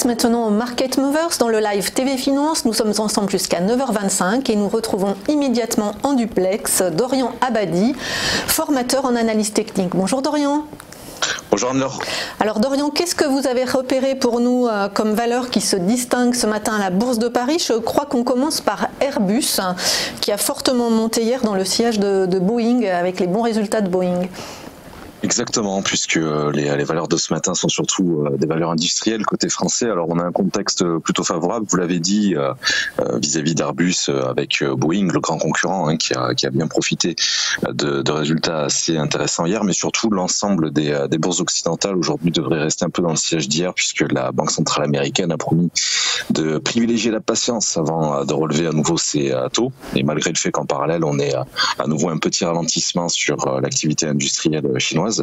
maintenant au Market Movers dans le live TV Finance. Nous sommes ensemble jusqu'à 9h25 et nous retrouvons immédiatement en duplex Dorian Abadi, formateur en analyse technique. Bonjour Dorian. Bonjour Anne-Laure. Alors Dorian, qu'est-ce que vous avez repéré pour nous comme valeur qui se distingue ce matin à la Bourse de Paris? Je crois qu'on commence par Airbus qui a fortement monté hier dans le sillage de Boeing avec les bons résultats de Boeing. Exactement, puisque les valeurs de ce matin sont surtout des valeurs industrielles côté français. Alors on a un contexte plutôt favorable, vous l'avez dit, vis-à-vis d'Airbus avec Boeing, le grand concurrent, qui a bien profité de résultats assez intéressants hier, mais surtout l'ensemble des bourses occidentales aujourd'hui devrait rester un peu dans le siège d'hier, puisque la Banque centrale américaine a promis de privilégier la patience avant de relever à nouveau ses taux, et malgré le fait qu'en parallèle on ait à nouveau un petit ralentissement sur l'activité industrielle chinoise.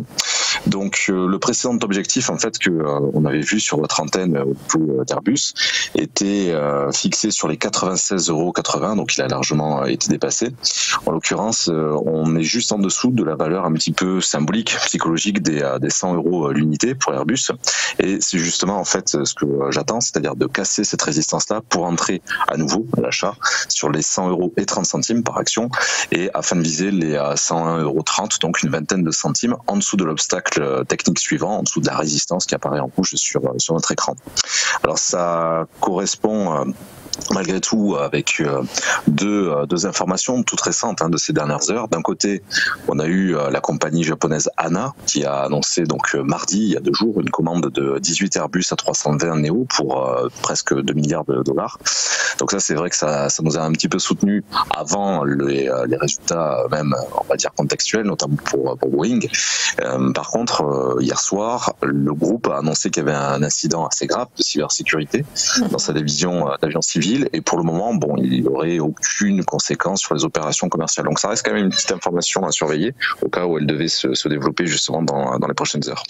Donc le précédent objectif en fait que on avait vu sur votre antenne au niveau d'Airbus était fixé sur les 96,80 €, donc il a largement été dépassé. En l'occurrence, on est juste en dessous de la valeur un petit peu symbolique, psychologique des 100 € l'unité pour Airbus, et c'est justement en fait ce que j'attends, c'est-à-dire de casser cette résistance-là pour entrer à nouveau à l'achat sur les 100,30 € par action, et afin de viser les 101,30 €, donc une vingtaine de centimes en dessous de l'obstacle technique suivant, en dessous de la résistance qui apparaît en rouge sur notre écran. Alors ça correspond malgré tout avec deux informations toutes récentes de ces dernières heures. D'un côté, on a eu la compagnie japonaise HANA qui a annoncé donc mardi, il y a 2 jours, une commande de 18 Airbus A320 Neo pour presque 2 milliards de dollars. Donc ça, c'est vrai que ça nous a un petit peu soutenu avant les résultats même, on va dire, contextuels, notamment pour Boeing. Par contre, hier soir, le groupe a annoncé qu'il y avait un incident assez grave de cybersécurité dans sa division d'avions civils, et pour le moment, bon, il n'y aurait aucune conséquence sur les opérations commerciales. Donc ça reste quand même une petite information à surveiller au cas où elle devait se développer justement dans les prochaines heures.